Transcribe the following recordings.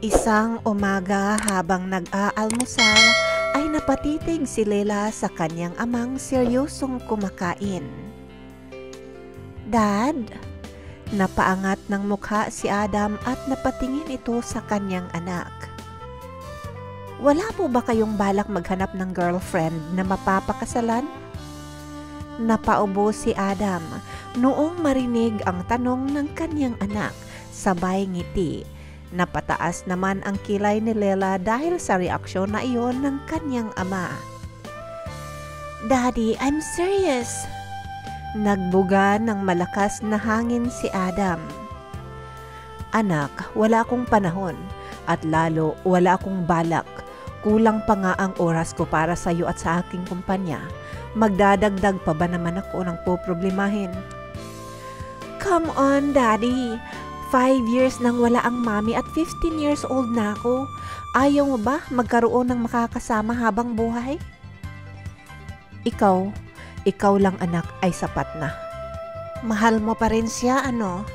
Isang umaga habang nag-aalmusal ay napatitig si Leila sa kanyang amang seryosong kumakain. Dad, napaangat ng mukha si Adam at napatingin ito sa kanyang anak. Wala po ba kayong balak maghanap ng girlfriend na mapapakasalan? Napaubo si Adam noong marinig ang tanong ng kanyang anak, sabay ngiti. Napataas naman ang kilay ni Leila dahil sa reaksyon na iyon ng kanyang ama. Daddy, I'm serious. Nagbuga ng malakas na hangin si Adam. Anak, wala akong panahon at lalo wala akong balak. Kulang pa nga ang oras ko para sa iyo at sa aking kumpanya. Magdadagdag pa ba naman ako ng poproblemahin? Come on, Daddy. 5 years nang wala ang mami at 15 years old na ako. Ayaw mo ba magkaroon ng makakasama habang buhay? Ikaw lang anak ay sapat na. Mahal mo pa rin siya, ano?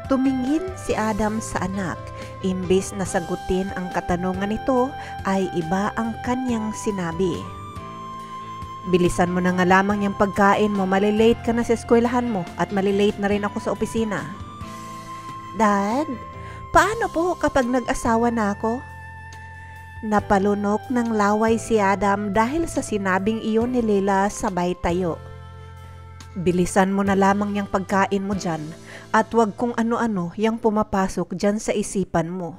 Tumingin si Adam sa anak. Imbis na sagutin ang katanungan nito ay iba ang kanyang sinabi. Bilisan mo na nga lamang yung pagkain mo, malilate ka na sa eskwelahan mo at malilate na rin ako sa opisina. Dad, paano po kapag nag-asawa na ako? Napalunok ng laway si Adam dahil sa sinabing iyon ni Leila sabay tayo. Bilisan mo na lamang yung pagkain mo dyan at wag kung ano-ano yung pumapasok dyan sa isipan mo.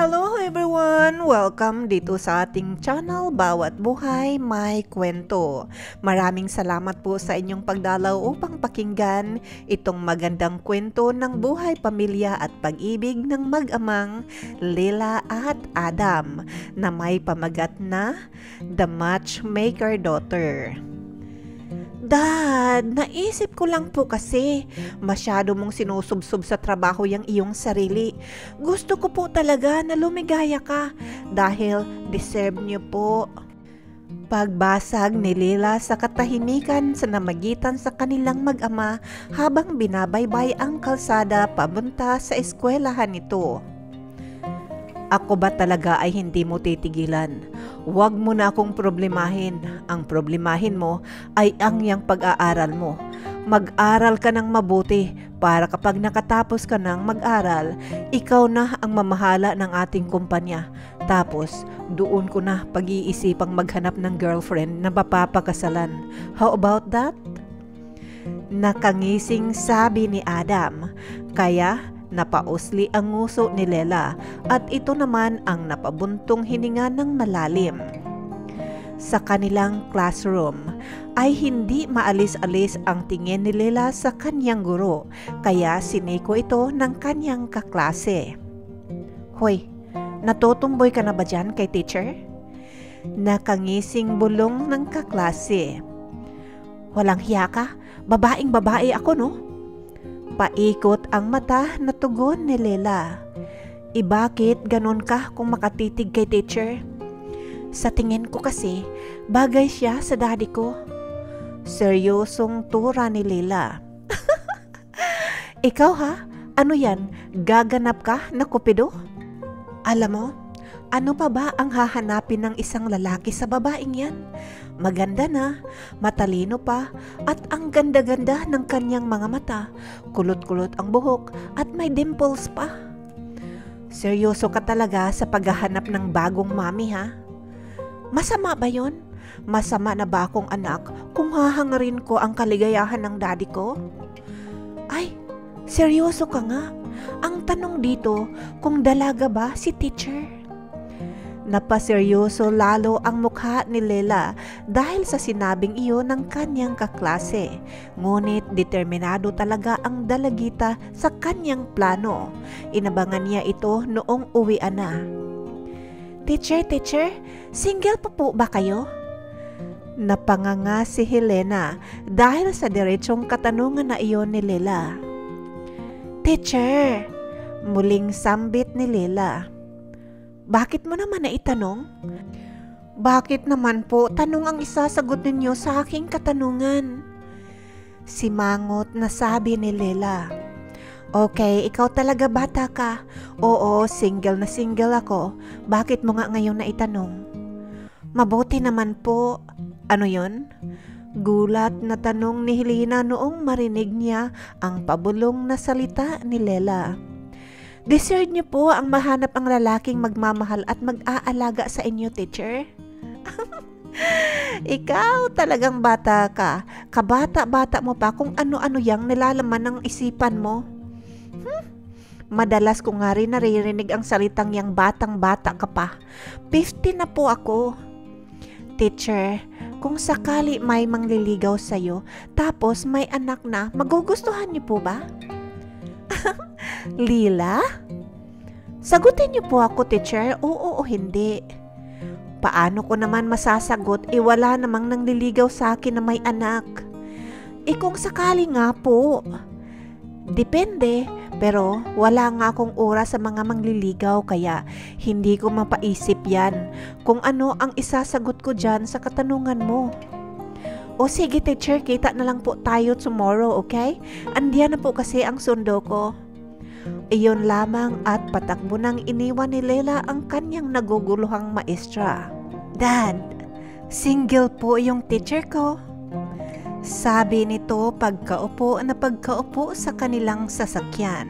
Hello everyone! Welcome dito sa ating channel, Bawat Buhay May Kwento. Maraming salamat po sa inyong pagdalaw upang pakinggan itong magandang kwento ng buhay, pamilya at pag-ibig ng mag-amang Leila at Adam na may pamagat na The Matchmaker Daughter. Dad, naisip ko lang po kasi masyado mong sinusubsob sa trabaho yung iyong sarili. Gusto ko po talaga na lumigaya ka dahil deserve niyo po. Pagbasag ni Leila sa katahimikan sa namagitan sa kanilang mag-ama habang binabaybay ang kalsada papunta sa eskwelahan nito. Ako ba talaga ay hindi mo titigilan? Huwag mo na akong problemahin. Ang problemahin mo ay ang iyang pag-aaral mo. Mag-aral ka ng mabuti para kapag nakatapos ka ng mag-aral, ikaw na ang mamahala ng ating kumpanya. Tapos, doon ko na pag-iisipang maghanap ng girlfriend na mapapakasalan. How about that? Nakangising sabi ni Adam. Kaya, napausli ang nguso ni Leila at ito naman ang napabuntong hininga ng malalim. Sa kanilang classroom ay hindi maalis-alis ang tingin ni Leila sa kanyang guro, kaya siniko ito ng kanyang kaklase. Hoy, natutumboy ka na ba dyan kay teacher? Nakangising bulong ng kaklase. Walang hiya ka, babaeng babae ako no? Paikot ang mata na tugon ni Leila. Bakit ganun ka kung makatitig kay teacher? Sa tingin ko kasi, bagay siya sa daddy ko. Seryosong tura ni Leila. Ikaw ha? Ano yan? Gaganap ka na kupido? Alam mo, ano pa ba ang hahanapin ng isang lalaki sa babaeng yan? Maganda na, matalino pa, at ang ganda-ganda ng kanyang mga mata, kulot-kulot ang buhok, at may dimples pa. Seryoso ka talaga sa paghahanap ng bagong mami ha? Masama ba yon? Masama na ba akong anak kung hahangarin ko ang kaligayahan ng daddy ko? Ay, seryoso ka nga. Ang tanong dito, kung dalaga ba si teacher? Napaseryoso lalo ang mukha ni Leila dahil sa sinabing iyon ng kanyang kaklase. Ngunit determinado talaga ang dalagita sa kanyang plano. Inabangan niya ito noong uwian na. Teacher, single pa po ba kayo? Napanganga si Helena dahil sa diretsong katanungan na iyon ni Leila. Teacher, muling sambit ni Leila. Bakit mo naman naitanong? Bakit naman po tanong ang isasagot ninyo sa aking katanungan? Simangot na sabi ni Leila. Okay, ikaw talaga bata ka. Oo, single na single ako. Bakit mo nga ngayon na itanong? Mabuti naman po. Ano yon? Gulat na tanong ni Helena noong marinig niya ang pabulong na salita ni Leila. Deserve niyo po ang mahanap ang lalaking magmamahal at mag-aalaga sa inyo, teacher. Ikaw talagang bata ka. Kabata-bata mo pa kung ano-ano yang nilalaman ng isipan mo. Madalas ko nga rin naririnig ang salitang yang batang-bata ka pa. 50 na po ako. Teacher, kung sakali may mangliligaw sa'yo, tapos may anak na, magugustuhan niyo po ba? Lila? Sagutin niyo po ako, teacher, oo o hindi. Paano ko naman masasagot, wala namang nangliligaw sa akin na may anak. Kung sakali nga po. Depende, pero wala nga akong oras sa mga mangliligaw kaya hindi ko mapaisip yan kung ano ang isasagot ko dyan sa katanungan mo. O sige teacher, kita na lang po tayo tomorrow, okay? Andiyan na po kasi ang sundo ko. Iyon lamang at patakbo nang iniwan ni Leila ang kanyang naguguluhang maestra. Dad, single po yung teacher ko. Sabi nito pagkaupo sa kanilang sasakyan.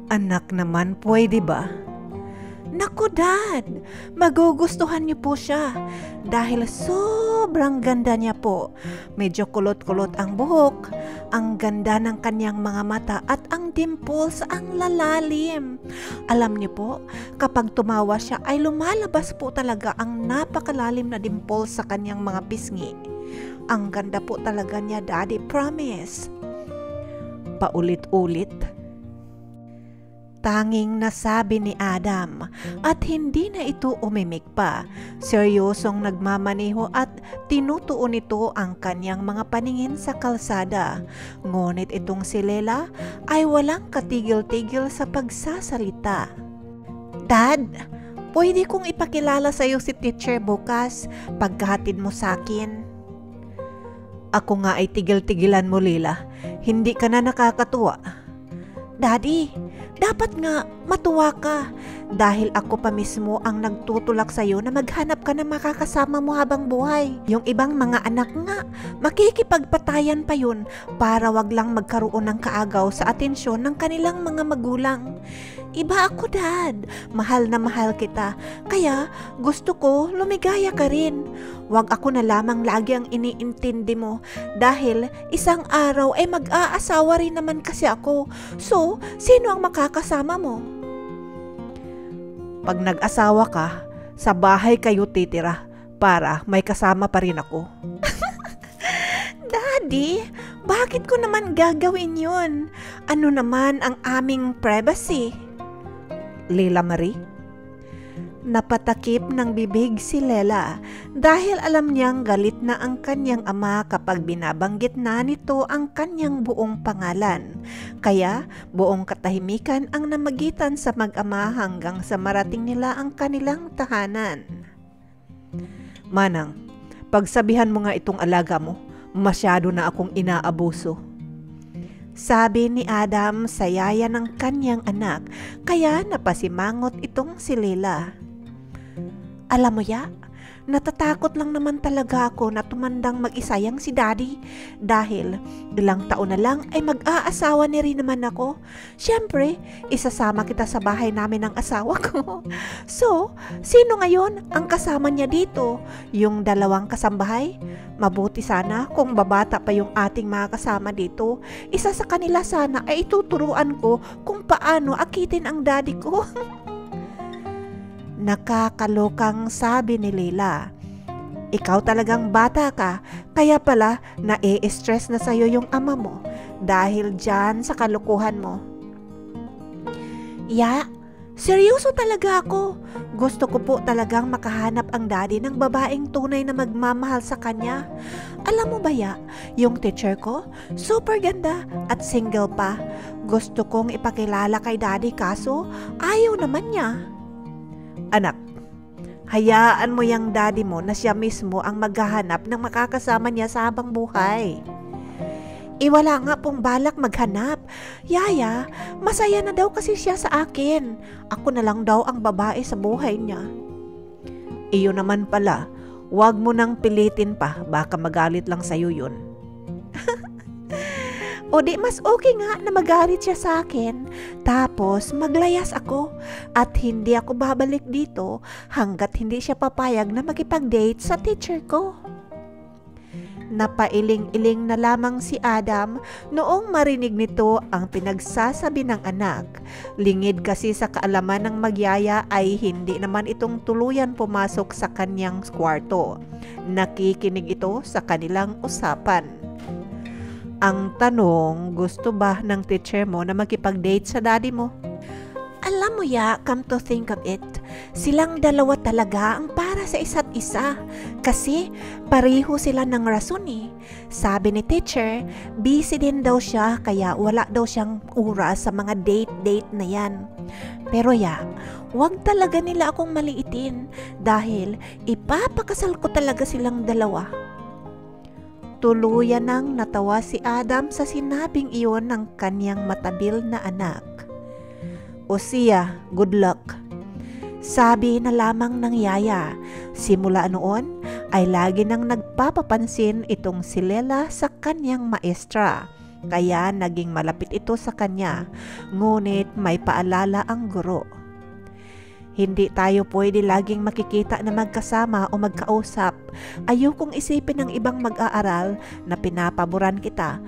Anak naman, pwede ba? Naku dad, magugustuhan niyo po siya dahil sobrang ganda niya po. Medyo kulot-kulot ang buhok, ang ganda ng kanyang mga mata at ang dimples ang lalalim. Alam niyo po, kapag tumawa siya ay lumalabas po talaga ang napakalalim na dimples sa kanyang mga pisngi. Ang ganda po talaga niya, Daddy, promise. Paulit-ulit. Tanging nasabi ni Adam at hindi na ito umimik pa. Seryosong nagmamaneho at tinutuon ito ang kanyang mga paningin sa kalsada. Ngunit itong si Leila ay walang katigil-tigil sa pagsasalita. Dad, pwede kong ipakilala sa iyo si teacher bukas pagkahatid mo sa akin. Ako nga ay tigil-tigilan mo, Leila. Hindi ka na nakakatuwa. Daddy, dapat nga matuwa ka dahil ako pa mismo ang nagtutulak sa'yo na maghanap ka ng makakasama mo habang buhay. Yung ibang mga anak nga, makikipagpatayan pa yun para wag lang magkaroon ng kaagaw sa atensyon ng kanilang mga magulang. Iba ako, Dad. Mahal na mahal kita. Kaya gusto ko lumigaya ka rin. Wag ako na lamang lagi ang iniintindi mo dahil isang araw ay mag-aasawa rin naman kasi ako. So, sino ang makakasama mo? Pag nag-asawa ka, sa bahay kayo titira para may kasama pa rin ako. Daddy, bakit ko naman gagawin yun? Ano naman ang aming privacy? Leila Marie? Napatakip ng bibig si Leila dahil alam niyang galit na ang kanyang ama kapag binabanggit na nito ang kanyang buong pangalan. Kaya buong katahimikan ang namagitan sa mag-ama hanggang sa marating nila ang kanilang tahanan. Manang, pagsabihan mo nga itong alaga mo, masyado na akong inaabuso. Sabi ni Adam sa yaya ng kanyang anak, kaya napasimangot itong si Leila. Alam mo ya, natatakot lang naman talaga ako na tumandang mag-isayang si Daddy dahil ilang taon na lang ay mag-aasawa na rin naman ako. Siyempre, isasama kita sa bahay namin ng asawa ko. So, sino ngayon ang kasama niya dito? Yung dalawang kasambahay? Mabuti sana kung babata pa yung ating mga kasama dito. Isa sa kanila sana ay ituturuan ko kung paano akitin ang daddy ko. Nakakalokang sabi ni Leila. Ikaw talagang bata ka, kaya pala na-stress na sa'yo yung ama mo dahil dyan sa kalukuhan mo. Ya, seryoso talaga ako. Gusto ko po talagang makahanap ang daddy ng babaeng tunay na magmamahal sa kanya. Alam mo ba ya, yung teacher ko, super ganda at single pa. Gusto kong ipakilala kay daddy kaso ayaw naman niya. Anak, hayaan mo yung daddy mo na siya mismo ang maghahanap ng makakasama niya sa habang buhay. Wala nga pong balak maghanap. Yaya, masaya na daw kasi siya sa akin. Ako na lang daw ang babae sa buhay niya. Iyo naman pala, wag mo nang pilitin pa, baka magalit lang sa'yo yun. O di mas okay nga na magalit siya sa akin, tapos maglayas ako at hindi ako babalik dito hanggat hindi siya papayag na makipag-date sa teacher ko. Napailing-iling na lamang si Adam noong marinig nito ang pinagsasabi ng anak. Lingid kasi sa kaalaman ng magyaya ay hindi naman itong tuluyan pumasok sa kanyang kwarto. Nakikinig ito sa kanilang usapan. Ang tanong, gusto ba ng teacher mo na makipag-date sa daddy mo? Alam mo ya, come to think of it, silang dalawa talaga ang para sa isa't isa. Kasi pareho sila ng rason eh. Sabi ni teacher, busy din daw siya kaya wala daw siyang oras sa mga date-date na yan. Pero ya, wag talaga nila akong maliitin dahil ipapakasal ko talaga silang dalawa. Tuluyan nang natawa si Adam sa sinabing iyon ng kanyang matabil na anak. O siya, good luck. Sabi na lamang ng yaya. Simula noon ay lagi nang nagpapapansin itong si Lela sa kanyang maestra. Kaya naging malapit ito sa kanya. Ngunit may paalala ang guro. Hindi tayo pwede laging makikita na magkasama o magkausap. Ayokong isipin ng ibang mag-aaral na pinapaboran kita.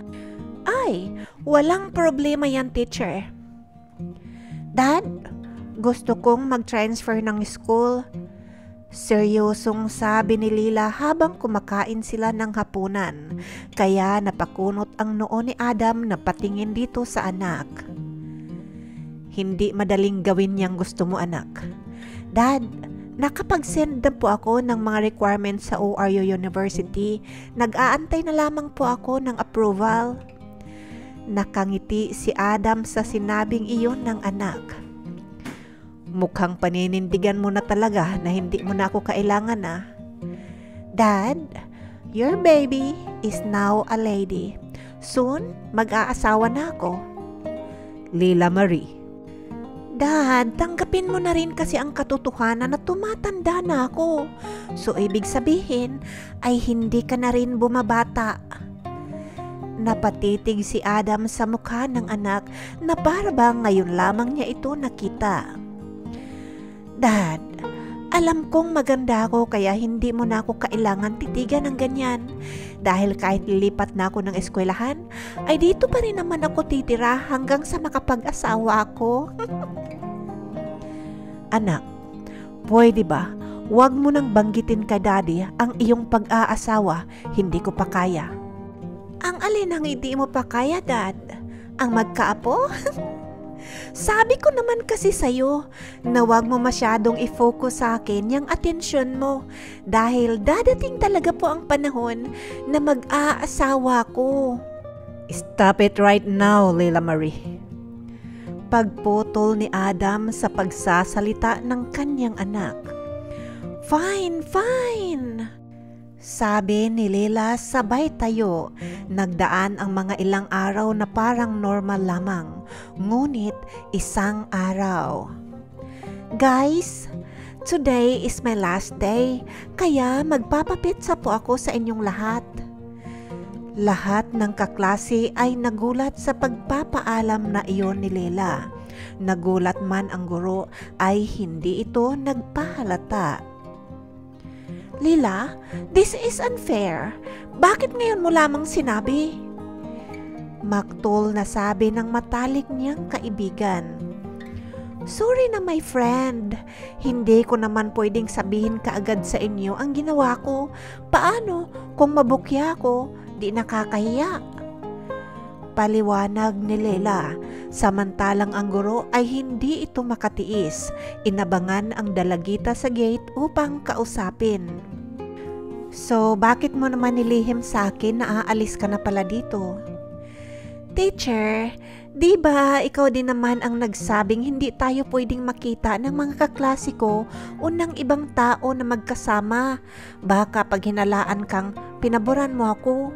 Ay, walang problema yan, teacher. Dad, gusto kong mag-transfer ng school. Seryosong sabi ni Lila habang kumakain sila ng hapunan. Kaya napakunot ang noo ni Adam na patingin dito sa anak. Hindi madaling gawin niyang gusto mo, anak. Dad, nakapag-send na po ako ng mga requirements sa ORU University. Nag-aantay na lamang po ako ng approval. Nakangiti si Adam sa sinabing iyon ng anak. Mukhang paninindigan mo na talaga na hindi mo na ako kailangan ah. Dad, your baby is now a lady. Soon, mag-aasawa na ako. Lila Marie. Dad, tanggapin mo na rin kasi ang katotohanan na tumatanda na ako. So, ibig sabihin ay hindi ka na rin bumabata. Napatitig si Adam sa mukha ng anak na parang ngayon lamang niya ito nakita. Dad, alam kong maganda ako kaya hindi mo na ako kailangan titigan ng ganyan. Dahil kahit lilipat na ako ng eskwelahan, ay dito pa rin naman ako titira hanggang sa makapag-asawa ako. Anak, pwede ba? Huwag mo nang banggitin kay daddy ang iyong pag-aasawa, hindi ko pa kaya. Ang alin ang hindi mo pa kaya, Dad? Ang magkaapo? Sabi ko naman kasi sa'yo na huwag mo masyadong i-focus sa akin yung atensyon mo dahil dadating talaga po ang panahon na mag-aasawa ko. Stop it right now, Lila Marie. Pagputol ni Adam sa pagsasalita ng kanyang anak. Fine, fine. Sabi ni Lila sabay tayo. Nagdaan ang mga ilang araw na parang normal lamang. Ngunit isang araw. Guys, today is my last day. Kaya magpapapitsa po ako sa inyong lahat. Lahat ng kaklase ay nagulat sa pagpapaalam na iyon ni Lila. Nagulat man ang guro ay hindi ito nagpahalata. Lila, this is unfair. Bakit ngayon mo lamang sinabi? Maktol na sabi ng matalik niyang kaibigan. Sorry na my friend. Hindi ko naman pwedeng sabihin kaagad sa inyo ang ginawa ko. Paano kung mabukya ko, di nakakahiya? Paliwanag ni Lela. Samantalang ang guro ay hindi ito makatiis. Inabangan ang dalagita sa gate upang kausapin. So, bakit mo naman nilihim sa akin na aalis ka na pala dito? Teacher, di ba ikaw din naman ang nagsabing hindi tayo pwedeng makita ng mga kaklase ko o ng ibang tao na magkasama? Baka pag hinalaan kang pinaboran mo ako.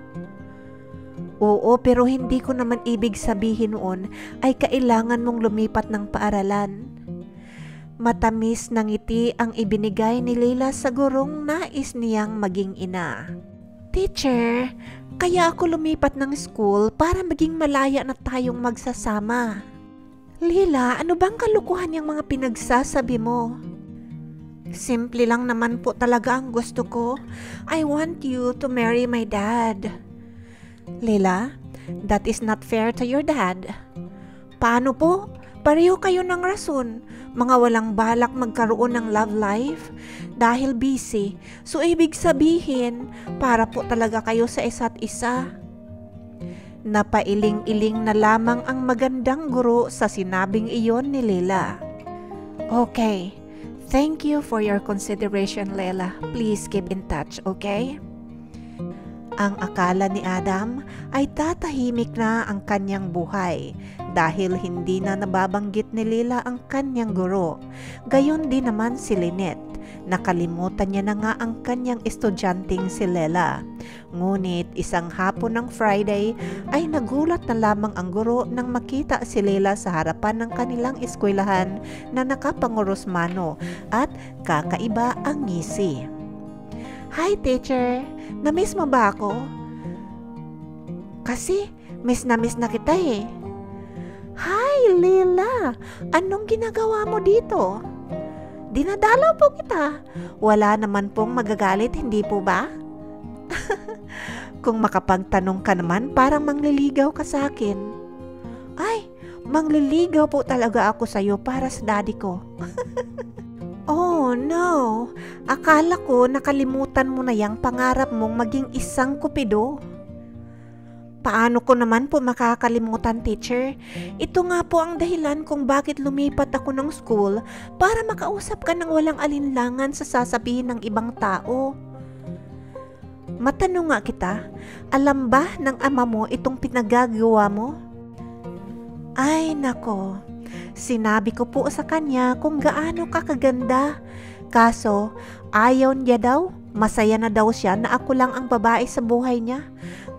Oo, pero hindi ko naman ibig sabihin noon ay kailangan mong lumipat ng paaralan. Matamis na ngiti ang ibinigay ni Leila sa gurong nais niyang maging ina. Teacher, kaya ako lumipat ng school para maging malaya na tayong magsasama. Leila, ano bang kalukuhan yung mga pinagsasabi mo? Simple lang naman po talaga ang gusto ko. I want you to marry my dad. Leila, that is not fair to your dad. Paano po? Pareho kayo ng rason. Mga walang balak magkaroon ng love life dahil busy. So ibig sabihin, para po talaga kayo sa isa't isa. Napailing-iling na lamang ang magandang guro sa sinabing iyon ni Leila. Okay, thank you for your consideration, Leila. Please keep in touch, okay? Ang akala ni Adam ay tatahimik na ang kanyang buhay dahil hindi na nababanggit ni Leila ang kanyang guro. Gayon din naman si Lynette. Nakalimutan niya na nga ang kanyang estudyanteng si Leila. Ngunit isang hapon ng Friday ay nagulat na lamang ang guro nang makita si Leila sa harapan ng kanilang eskwelahan na nakapangurosmano at kakaiba ang ngisi. Hi teacher, na-miss mo ba ako? Kasi miss na kita eh. Hi Leila, anong ginagawa mo dito? Dinadalaw po kita. Wala naman pong magagalit, hindi po ba? Kung makapagtanong ka naman, parang mangliligaw ka sa akin. Ay, mangliligaw po talaga ako sa'yo para sa daddy ko. Oh no, akala ko nakalimutan mo na yang pangarap mong maging isang kupido. Paano ko naman po makakalimutan, teacher? Ito nga po ang dahilan kung bakit lumipat ako ng school para makausap ka ng walang alinlangan sa sasabihin ng ibang tao. Matanong nga kita, alam ba ng ama mo itong pinagagawa mo? Ay nako, sinabi ko po sa kanya kung gaano kakaganda. Kaso, ayaw niya daw. Masaya na daw siya na ako lang ang babae sa buhay niya.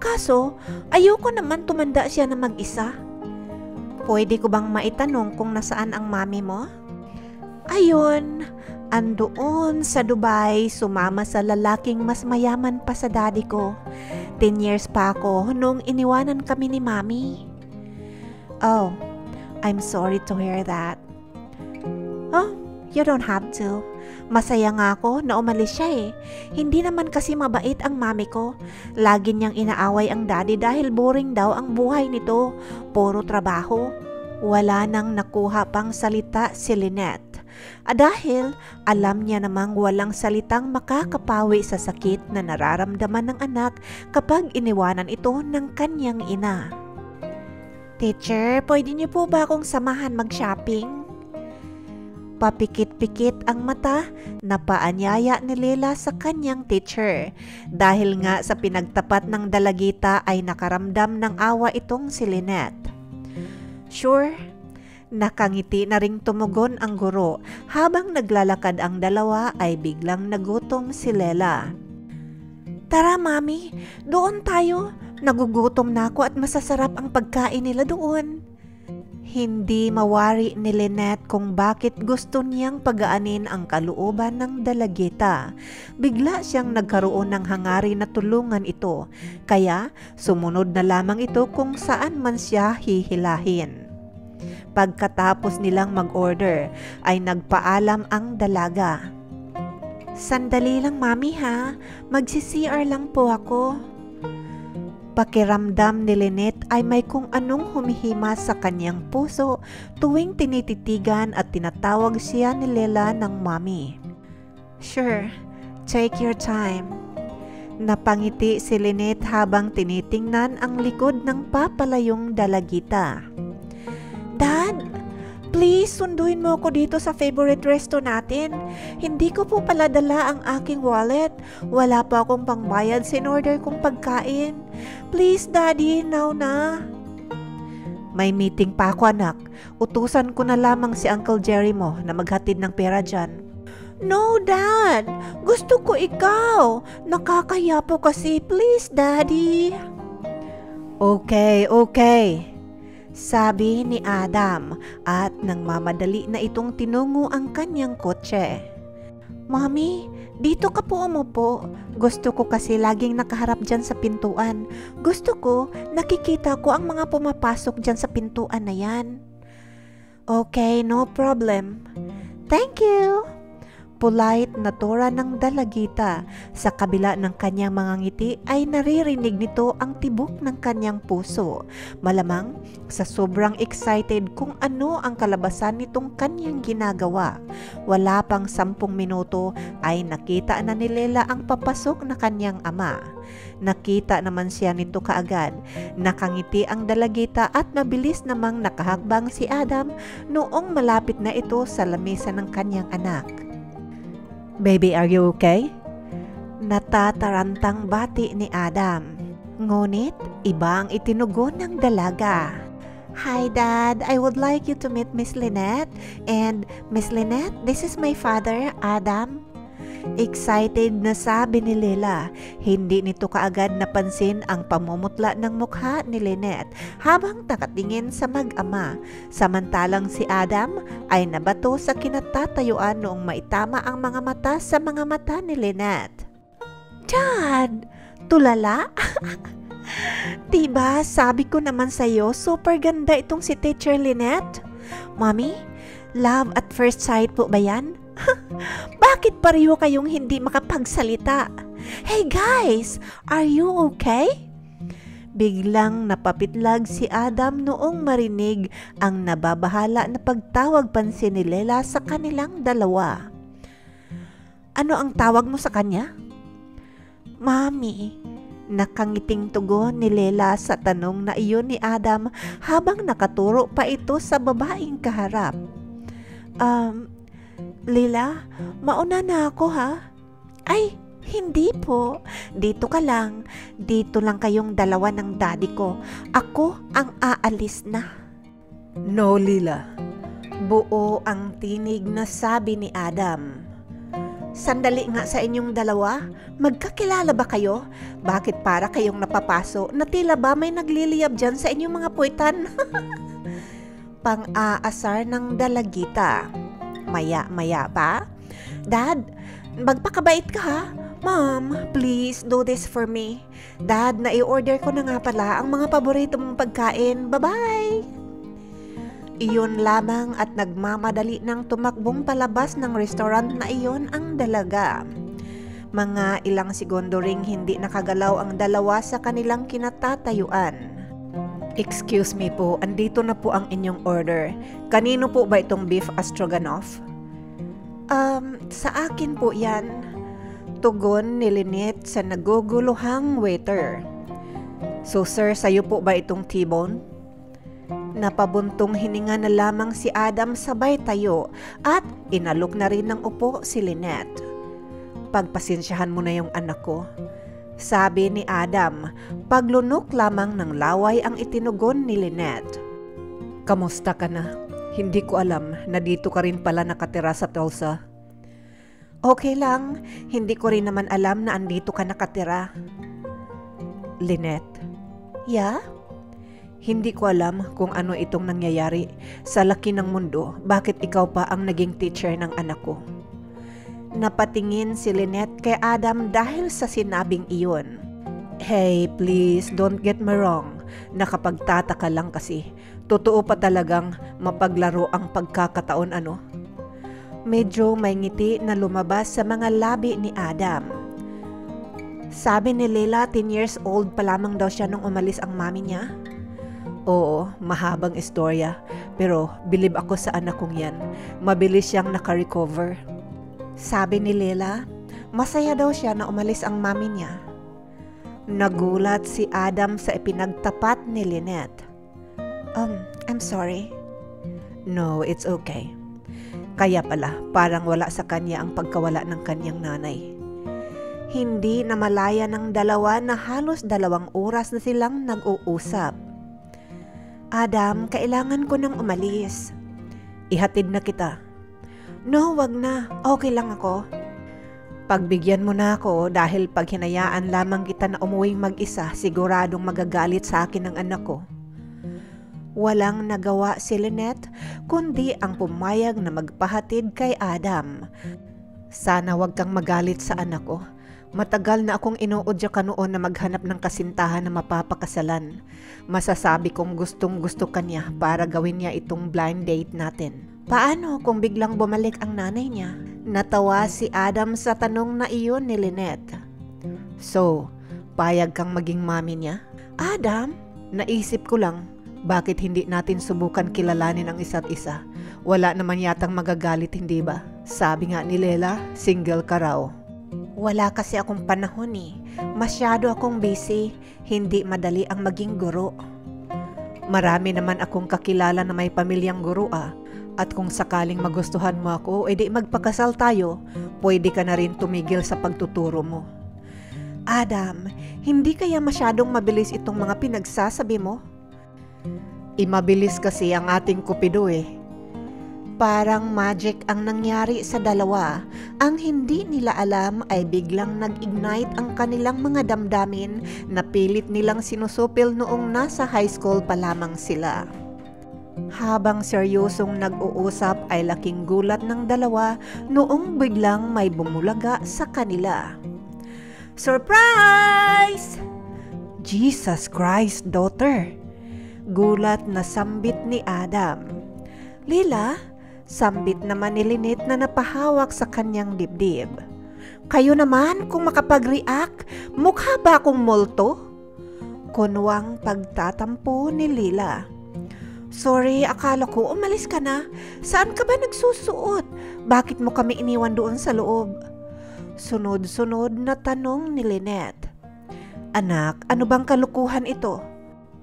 Kaso, ayoko naman tumanda siya na mag-isa. Pwede ko bang maitanong kung nasaan ang mami mo? Ayun, andoon sa Dubai, sumama sa lalaking mas mayaman pa sa daddy ko. 10 years pa ako nung iniwanan kami ni mami. Oh, I'm sorry to hear that. Oh, you don't have to. Masaya nga ako na umalis siya eh. Hindi naman kasi mabait ang mami ko. Lagi niyang inaaway ang daddy dahil boring daw ang buhay nito. Puro trabaho. Wala nang nakuha pang salita si Lynette. Dahil alam niya namang walang salitang makakapawi sa sakit na nararamdaman ng anak kapag iniwanan ito ng kanyang ina. Teacher, pwede niyo po ba akong samahan mag-shopping? Papikit-pikit ang mata na paanyaya ni Leila sa kanyang teacher. Dahil nga sa pinagtapat ng dalagita ay nakaramdam ng awa itong si Lynette. Sure, nakangiti na ring tumugon ang guro. Habang naglalakad ang dalawa ay biglang nagutom si Leila. Tara mami, doon tayo. Nagugutom na ako at masasarap ang pagkain nila doon. Hindi mawari ni Lynette kung bakit gusto niyang pagaanin ang kalooban ng dalagita. Bigla siyang nagkaroon ng hangarin na tulungan ito, kaya sumunod na lamang ito kung saan man siya hihilahin. Pagkatapos nilang mag-order, ay nagpaalam ang dalaga. Sandali lang mami ha, magsi-CR lang po ako. Pakiramdam ni Lynette ay may kung anong humihima sa kanyang puso tuwing tinititigan at tinatawag siya ni Leila ng mommy. Sure, take your time. Napangiti si Lynette habang tinitingnan ang likod ng papalayong dalagita. Dad, please sunduin mo ako dito sa favorite resto natin. Hindi ko po pala dala ang aking wallet. Wala pa akong pangbayad sa in-order kong pagkain. Please, Daddy, now na. May meeting pa ako, anak. Utusan ko na lamang si Uncle Jerry mo na maghatid ng pera dyan. No, Dad. Gusto ko ikaw. Nakakahiya po kasi. Please, Daddy. Okay, okay, sabi ni Adam at nang mamadali na itong tinungo ang kanyang kotse. Mommy, dito ka po umupo. Gusto ko kasi laging nakaharap dyan sa pintuan. Gusto ko, nakikita ko ang mga pumapasok dyan sa pintuan na yan. Okay, no problem. Thank you. Polite na tura ng dalagita. Sa kabila ng kanyang mga ngiti ay naririnig nito ang tibok ng kanyang puso. Malamang sa sobrang excited kung ano ang kalabasan nitong kanyang ginagawa. Wala pang 10 minuto ay nakita na ni Lela ang papasok na kanyang ama. Nakita naman siya nito kaagad. Nakangiti ang dalagita at mabilis namang nakahakbang si Adam noong malapit na ito sa lamesa ng kanyang anak. Baby, are you okay? Natatarantang bati ni Adam. Ngunit iba ang itinugon ng dalaga. Hi Dad, I would like you to meet Miss Lynette. And Miss Lynette, this is my father, Adam. Excited na sabi ni Lela. Hindi nito kaagad napansin ang pamumutla ng mukha ni Lynette habang nakatingin sa mag-ama. Samantalang si Adam ay nabato sa kinatatayuan noong maitama ang mga mata sa mga mata ni Lynette. Dad! Tulala? Diba sabi ko naman sa'yo super ganda itong si Teacher Lynette? Mommy, love at first sight po ba yan? Bakit pareho kayong hindi makapagsalita? Hey guys, are you okay? Biglang napapitlag si Adam noong marinig ang nababahala na pagtawag pansin ni Lela sa kanilang dalawa. Ano ang tawag mo sa kanya? Mami, nakangiting tugon ni Lela sa tanong na iyon ni Adam habang nakaturo pa ito sa babaeng kaharap. Lela, mauna na ako ha? Ay, hindi po. Dito ka lang. Dito lang kayong dalawa ng daddy ko. Ako ang aalis na. No, Lila. Buo ang tinig na sabi ni Adam. Sandali nga sa inyong dalawa. Magkakilala ba kayo? Bakit para kayong napapaso na tila ba may nagliliyab dyan sa inyong mga puwitan? Pang-aasar ng dalagita. Maya-maya pa? Dad, magpakabait ka ha? Mom, please do this for me. Dad, nai-order ko na nga pala ang mga paborito mong pagkain. Bye-bye! Iyon lamang at nagmamadali ng tumakbong palabas ng restaurant na iyon ang dalaga. Mga ilang segundo ring hindi nakagalaw ang dalawa sa kanilang kinatatayuan. Excuse me po, andito na po ang inyong order. Kanino po ba itong beef stroganoff? Sa akin po yan. Tugon ni Lynette sa naguguluhang waiter. So sir, sayo po ba itong T-bone? Napabuntong hininga na lamang si Adam sabay tayo at inalok na rin ng upo si Lynette. Pagpasensyahan mo na yung anak ko. Sabi ni Adam, paglunok lamang ng laway ang itinugon ni Lynette. Kamusta ka na? Hindi ko alam na dito ka rin pala nakatira sa Tulsa. Okay lang, hindi ko rin naman alam na andito ka nakatira. Lynette? Yeah? Hindi ko alam kung ano itong nangyayari sa laki ng mundo. Bakit ikaw pa ang naging teacher ng anak ko? Napatingin si Lynette kay Adam dahil sa sinabing iyon. Hey, please, don't get me wrong. Nakapagtataka lang kasi. Totoo pa talagang mapaglaro ang pagkakataon ano? Medyo may ngiti na lumabas sa mga labi ni Adam. Sabi ni Lela 10 years old pa lamang daw siya nung umalis ang mami niya. Oo, mahabang istorya. Pero bilib ako sa anak kong yan. Mabilis siyang nakarecover. Sabi ni Lela, masaya daw siya na umalis ang mami niya. Nagulat si Adam sa ipinagtapat ni Lynette. I'm sorry. No, it's okay. Kaya pala, parang wala sa kanya ang pagkawala ng kanyang nanay. Hindi na malaya ng dalawa na halos 2 oras na silang nag-uusap. Adam, kailangan ko nang umalis. Ihatid na kita. No, wag na. Okay lang ako. Pagbigyan mo na ako dahil pag hinayaan lamang kita na umuwing mag-isa, siguradong magagalit sa akin ang anak ko. Walang nagawa si Lynette kundi ang pumayag na magpahatid kay Adam. Sana wag kang magalit sa anak ko. Matagal na akong inuudya ka noon na maghanap ng kasintahan na mapapakasalan. Masasabi kong gustong gusto ka niya para gawin niya itong blind date natin. Paano kung biglang bumalik ang nanay niya? Natawa si Adam sa tanong na iyon ni Lynette. So, payag kang maging mami niya? Adam, naisip ko lang, bakit hindi natin subukan kilalanin ang isa't isa? Wala naman yatang magagalit, hindi ba? Sabi nga ni Lela, single ka raw. Wala kasi akong panahon eh. Masyado akong busy. Hindi madali ang maging guro. Marami naman akong kakilala na may pamilyang guro ah. At kung sakaling magustuhan mo ako, edi magpakasal tayo. Pwede ka na rin tumigil sa pagtuturo mo. Adam, hindi kaya masyadong mabilis itong mga pinagsasabi mo? Imabilis kasi ang ating Cupido eh. Parang magic ang nangyari sa dalawa. Ang hindi nila alam ay biglang nag-ignite ang kanilang mga damdamin na pilit nilang sinusupil noong nasa high school pa lamang sila. Habang seryosong nag-uusap ay laking gulat ng dalawa noong biglang may bumulaga sa kanila. Surprise! Jesus Christ, daughter! Gulat na sambit ni Adam. Lila, sambit naman ni Lynette na napahawak sa kanyang dibdib. Kayo naman kung makapag-react, mukha ba akong multo? Kunwang pagtatampo ni Lila. Sorry, akala ko umalis ka na. Saan ka ba nagsusuot? Bakit mo kami iniwan doon sa loob? Sunod-sunod na tanong ni Lynette. Anak, ano bang kalukuhan ito?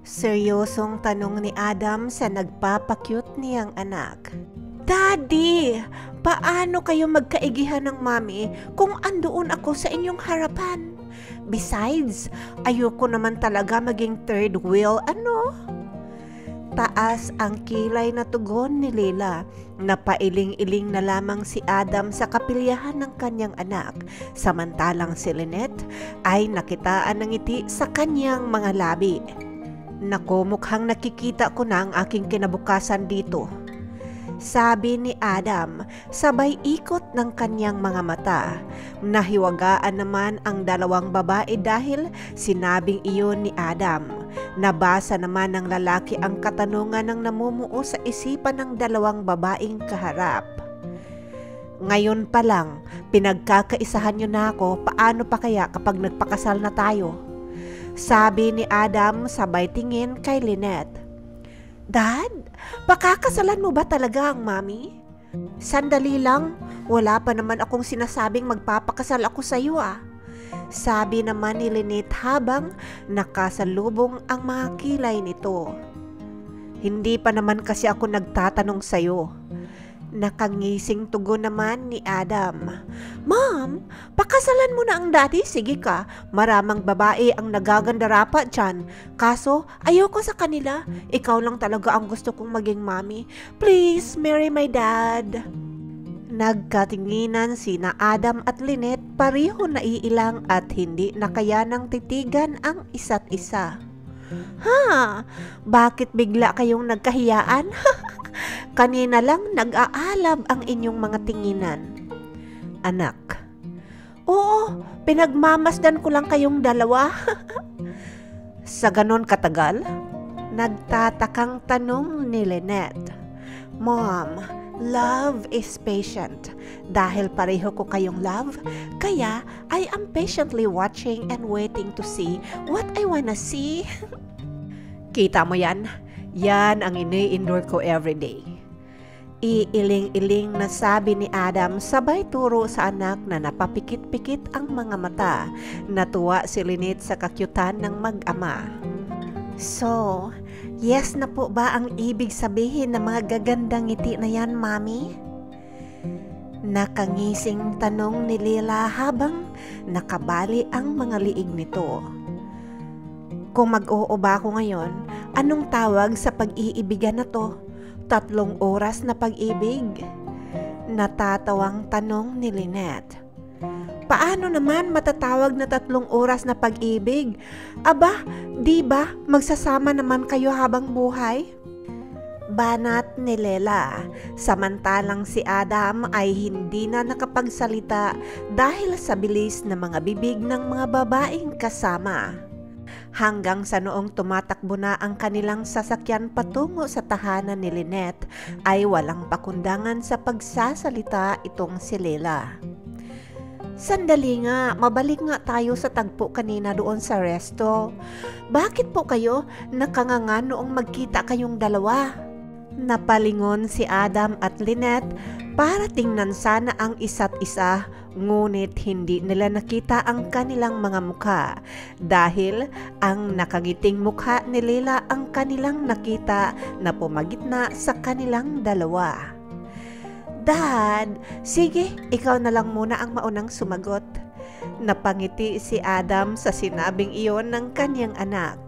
Seryosong tanong ni Adam sa nagpapakyut niyang anak. Daddy, paano kayo magkaigihan ng mami kung andoon ako sa inyong harapan? Besides, ayoko naman talaga maging third wheel, ano? Taas ang kilay na tugon ni Lila. Napailing-iling na lamang si Adam sa kapilyahan ng kanyang anak. Samantalang si Lynette ay nakitaan ng ngiti sa kanyang mga labi. Naku, mukhang nakikita ko na ang aking kinabukasan dito. Sabi ni Adam, sabay ikot ng kanyang mga mata. Nahiwagaan naman ang dalawang babae dahil sinabing iyon ni Adam. Nabasa naman ng lalaki ang katanungan ng namumuo sa isipan ng dalawang babaeng kaharap. Ngayon pa lang, pinagkakaisahan niyo na ako, paano pa kaya kapag nagpakasal na tayo? Sabi ni Adam sabay tingin kay Lynette. Dad, pakakasalan mo ba talaga ang mami? Sandali lang, wala pa naman akong sinasabing magpapakasal ako sa iyo ah. Sabi naman ni Lynette habang nakasalubong ang mga kilay nito. Hindi pa naman kasi ako nagtatanong sa iyo. Nakangising tugon naman ni Adam. Mom, pakasalan mo na ang daddy, sige ka. Maramang babae ang nagaganda rapat dyan. Kaso, ayoko sa kanila. Ikaw lang talaga ang gusto kong maging mami. Please, marry my dad. Nagkatinginan sina Adam at Lynette, pareho naiilang at hindi nakayanang titigan ang isa't isa. Ha? Bakit bigla kayong nagkahiyaan? Kanina lang nag-aalab ang inyong mga tinginan. Anak. Oo, pinagmamasdan ko lang kayong dalawa. Sa ganon katagal? Nagtatakang tanong ni Lynette. Mom, love is patient. Dahil pareho ko kayong love, kaya I am patiently watching and waiting to see what I wanna see. Kita mo yan? Yan ang ini-endure ko everyday. Iiling-iling na sabi ni Adam sabay turo sa anak na napapikit-pikit ang mga mata. Natuwa si Lynette sa kakyutan ng mag-ama. So, yes na po ba ang ibig sabihin ng mga gagandang ngiti na yan, Mami? Nakangising tanong ni Lila habang nakabali ang mga liig nito. Kung mag-oo ba ako ngayon, anong tawag sa pag-iibigan na to? 3 oras na pag-ibig? Natatawang tanong ni Lynette. Paano naman matatawag na 3 oras na pag-ibig? Aba, di ba magsasama naman kayo habang buhay? Banat ni Lela, samantalang si Adam ay hindi na nakapagsalita dahil sa bilis ng mga bibig ng mga babaeng kasama. Hanggang sa noong tumatakbo na ang kanilang sasakyan patungo sa tahanan ni Lynette ay walang pakundangan sa pagsasalita itong si Lela. Sandali nga, mabalik nga tayo sa tagpo kanina doon sa resto. Bakit po kayo nakanganga noong magkita kayong dalawa? Napalingon si Adam at Lynette para tingnan sana ang isa't isa, ngunit hindi nila nakita ang kanilang mga mukha dahil ang nakangiting mukha ni Lela ang kanilang nakita na pumagitna sa kanilang dalawa. Dad, sige, ikaw na lang muna ang maunang sumagot. Napangiti si Adam sa sinabing iyon ng kanyang anak.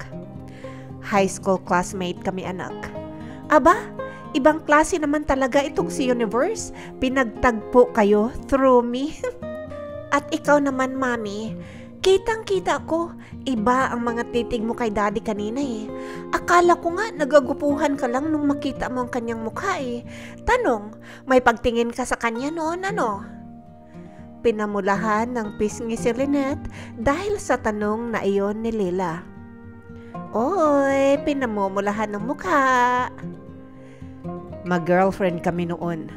High school classmate kami, anak. Aba, ibang klase naman talaga itong si Universe. Pinagtagpo kayo through me. At ikaw naman, Mami, kitang-kita ko, iba ang mga titig mo kay Daddy kanina eh. Akala ko nga nagagupuhan ka lang nung makita mo ang kanyang mukha eh. Tanong, may pagtingin ka sa kanya noon, ano? Pinamulahan ng pisngi si Lynette dahil sa tanong na iyon ni Lela. Oy, pinamumulahan ng mukha. Mag-girlfriend kami noon.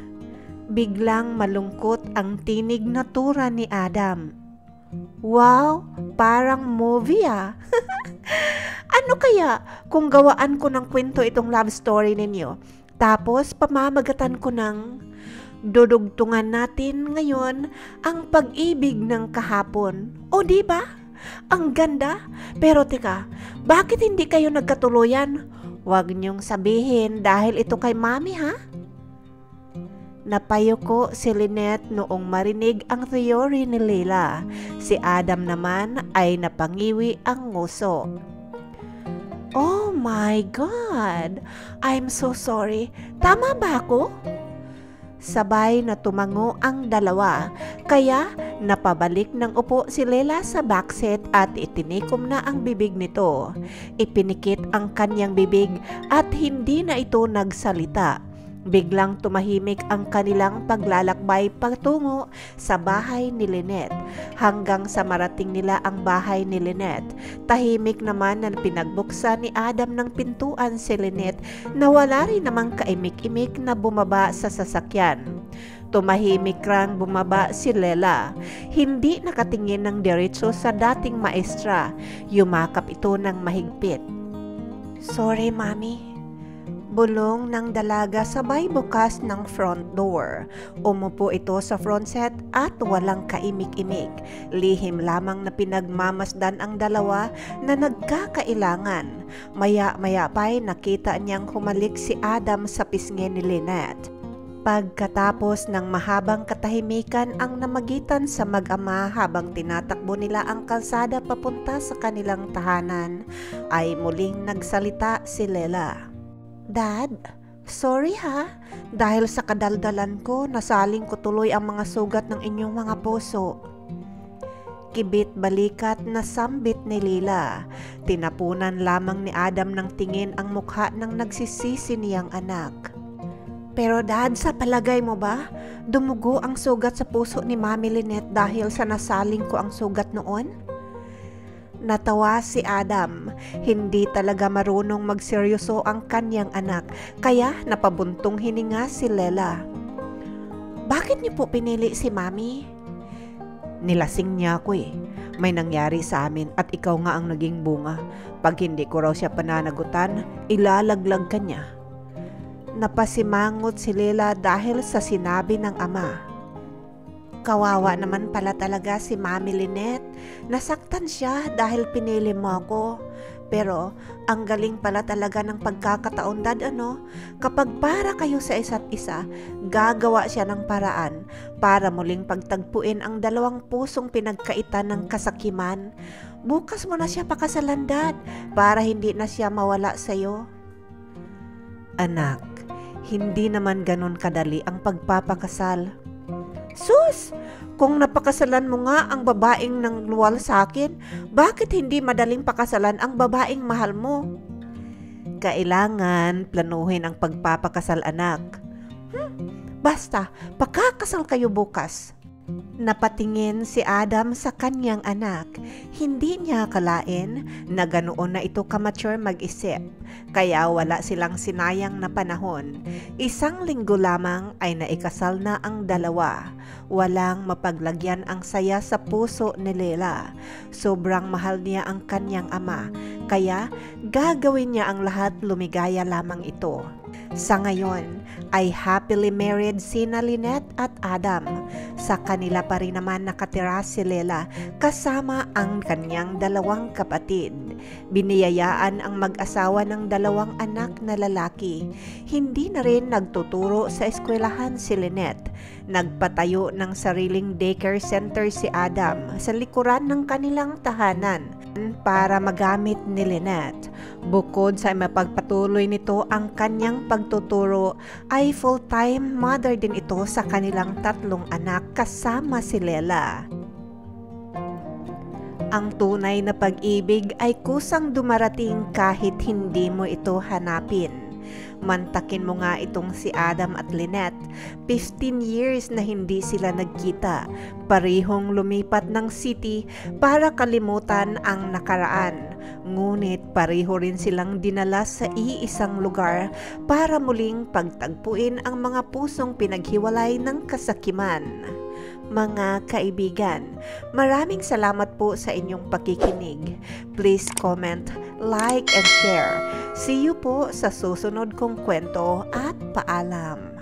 Biglang malungkot ang tinig na tura ni Adam. Wow, parang movie ah. Ano kaya kung gawaan ko ng kwento itong love story ninyo? Tapos pamamagatan ko ng dudugtungan natin ngayon ang pag-ibig ng kahapon. O di ba? Ang ganda. Pero teka, bakit hindi kayo nagkatuluyan? Huwag niyong sabihin dahil ito kay Mami ha? Napayuko si Lynette noong marinig ang theory ni Lela. Si Adam naman ay napangiwi ang nguso. Oh my God! I'm so sorry. Tama ba ako? Sabay na tumango ang dalawa, kaya napabalik ng upo si Lela sa backseat at itinikom na ang bibig nito. Ipinikit ang kanyang bibig at hindi na ito nagsalita. Biglang tumahimik ang kanilang paglalakbay patungo sa bahay ni Lynette. Hanggang sa marating nila ang bahay ni Lynette, tahimik naman na pinagbuksan ni Adam ng pintuan si Lynette na wala rin namang kaimik-imik na bumaba sa sasakyan. Tumahimik rang bumaba si Lela. Hindi nakatingin ng diretso sa dating maestra. Yumakap ito ng mahigpit. Sorry, Mami. Bulong ng dalaga sabay bukas ng front door. Umupo ito sa front set at walang kaimik-imik. Lihim lamang na pinagmamasdan ang dalawa na nagkakailangan. Maya-maya pa'y nakita niyang humalik si Adam sa pisngi ni Lynette. Pagkatapos ng mahabang katahimikan ang namagitan sa mag-ama habang tinatakbo nila ang kalsada papunta sa kanilang tahanan, ay muling nagsalita si Lela. Dad, sorry ha, dahil sa kadaldalan ko, nasaling ko tuloy ang mga sugat ng inyong mga puso. Kibit balikat na sambit ni Lila. Tinapunan lamang ni Adam ng tingin ang mukha ng nagsisisi niyang anak. Pero Dad, sa palagay mo ba, dumugo ang sugat sa puso ni Mami Lynette dahil sa nasaling ko ang sugat noon? Natawa si Adam. Hindi talaga marunong magseryoso ang kanyang anak, kaya napabuntong hininga si Lela. Bakit niyo po pinili si Mami? Nilasing niya ako eh. May nangyari sa amin at ikaw nga ang naging bunga. Pag hindi ko raw siya pananagutan, ilalaglag ka niya. Napasimangot si Lela dahil sa sinabi ng ama. Kawawa naman pala talaga si Mami Lynette. Nasaktan siya dahil pinili mo ako. Pero ang galing pala talaga ng pagkakataon, Dad, ano? Kapag para kayo sa isa't isa, gagawa siya ng paraan para muling pagtagpuin ang dalawang pusong pinagkaitan ng kasakiman. Bukas mo na siya pakasalan, Dad, para hindi na siya mawala sa'yo. Anak, hindi naman ganon kadali ang pagpapakasal. Sus! Kung napakasalan mo nga ang babaeng nang luwal sa akin, bakit hindi madaling pakasalan ang babaeng mahal mo? Kailangan planuhin ang pagpapakasal, anak. Basta, pakakasal kayo bukas. Napatingin si Adam sa kanyang anak. Hindi niya akalain na ganoon na ito kamature mag-isip. Kaya wala silang sinayang na panahon. 1 linggo lamang ay naikasal na ang dalawa. Walang mapaglagyan ang saya sa puso ni Leila. Sobrang mahal niya ang kanyang ama. Kaya gagawin niya ang lahat lumigaya lamang ito. Sa ngayon ay happily married sina Lynette at Adam. Sa kanila pa rin naman nakatira si Leila kasama ang kanyang 2 kapatid. Biniyayaan ang mag-asawa ng 2 anak na lalaki. Hindi na rin nagtuturo sa eskwelahan si Lynette. Nagpatayo ng sariling daycare center si Adam sa likuran ng kanilang tahanan para magamit ni Lynette. Bukod sa mapagpatuloy nito ang kanyang pagtuturo, ay full-time mother din ito sa kanilang 3 anak kasama si Leila. Ang tunay na pag-ibig ay kusang dumarating kahit hindi mo ito hanapin. Mantakin mo nga itong si Adam at Lynette. 15 years na hindi sila nagkita. Parehong lumipat ng city para kalimutan ang nakaraan. Ngunit pareho rin silang dinala sa iisang lugar para muling pagtagpuin ang mga pusong pinaghiwalay ng kasakiman. Mga kaibigan, maraming salamat po sa inyong pakikinig. Please comment, like, and share. See you po sa susunod kong kwento at paalam.